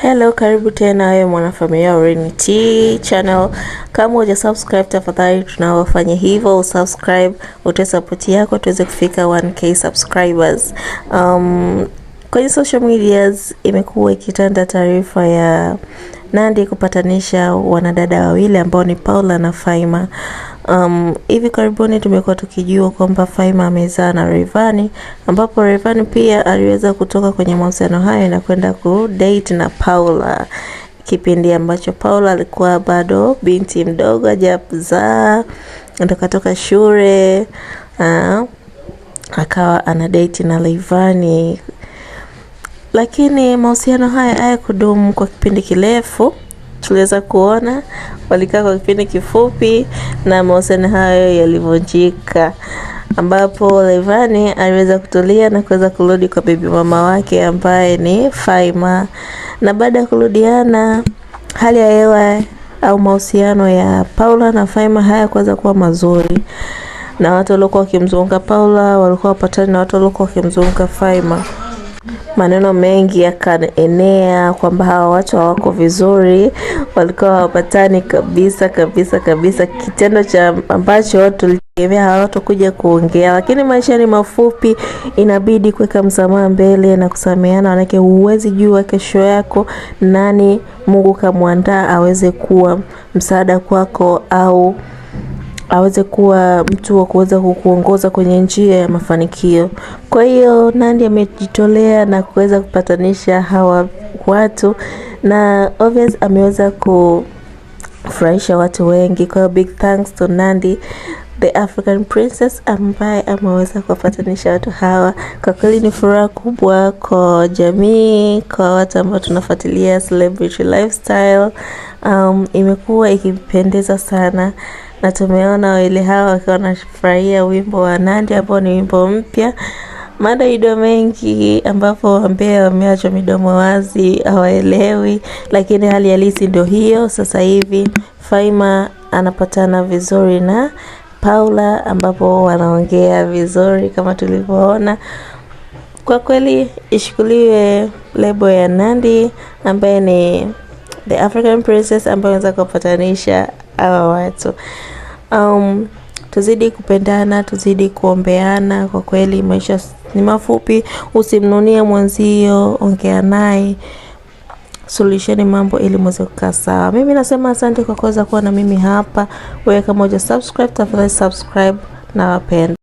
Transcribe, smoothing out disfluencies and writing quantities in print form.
Hello, karibu tena wewe mwanafamilia wa Renity channel. Kama huja subscribe, tafadhali tunaofanya hivyo usubscribe, utoe support yako tuweze kufika 1k subscribers. Kwenye social medias imekuwa ikitanda taarifa ya Nandy kupatanisha wanadada wawili ambao ni Paula na Faima. Hivi karibuni tumekuwa tukijua kwamba Faima amezaa na Rayvanny, ambapo Rayvanny pia aliweza kutoka kwenye mahusiano hayo na kwenda kudate na Paula, kipindi ambacho Paula alikuwa bado binti mdogo hajazaa, kutoka shule, akawa ana date na Rayvanny. Lakini mahusiano haya hayakudumu kwa kipindi kirefu. Tuliweza kuona walikaa kwa kipindi kifupi na mahusiano hayo yalivunjika, ambapo Rayvanny aliweza kutulia na kuweza kurudi kwa bibi mama wake ambaye ni Faima. Na baada ya kurudiana, hali ya hewa au mahusiano ya Paula na Faima hayakuweza kuwa mazuri, na watu waliokuwa wakimzunguka Paula walikuwa wapatani na watu waliokuwa wakimzunguka Faima. Maneno mengi yakaenea kwamba hawa watu hawako vizuri, walikuwa hawapatani kabisa, kitendo cha ambacho watu walitegemea hawatakuja kuongea. Lakini maisha ni mafupi, inabidi kuweka msamaha mbele na kusameheana, manake huwezi jua kesho yako nani Mungu kamwandaa aweze kuwa msaada kwako au aweze kuwa mtu wa kuweza kukuongoza kwenye njia ya mafanikio. Kwa hiyo Nandy amejitolea na kuweza kupatanisha hawa watu, na obvious ameweza kufurahisha watu wengi. Kwa big thanks to Nandy the African Princess ambaye ameweza kupatanisha watu hawa. Kwa kweli ni furaha kubwa kwa jamii, kwa watu ambao tunafuatilia celebrity lifestyle. Imekuwa ikipendeza sana, na tumeona wale hawa wakiwa wanafurahia wimbo wa Nandy ambao ni wimbo mpya. Madaido mengi ambapo wambea wameacha midomo wazi, hawaelewi, lakini hali halisi ndio hiyo. Sasa hivi Faima anapatana vizuri na Paula, ambapo wanaongea vizuri kama tulivyoona. Kwa kweli ishukuliwe lebo ya Nandy ambaye ni the African Princess ambaye anaweza kupatanisha hawa watu. Tuzidi kupendana, tuzidi kuombeana. Kwa kweli maisha ni mafupi, usimnunie mwenzio, ongea naye, solution mambo ili mweze kukaa sawa. Mimi nasema asante kwa kuweza kuwa na mimi hapa. Wewe kama huja subscribe, tafadhali subscribe na wapenda.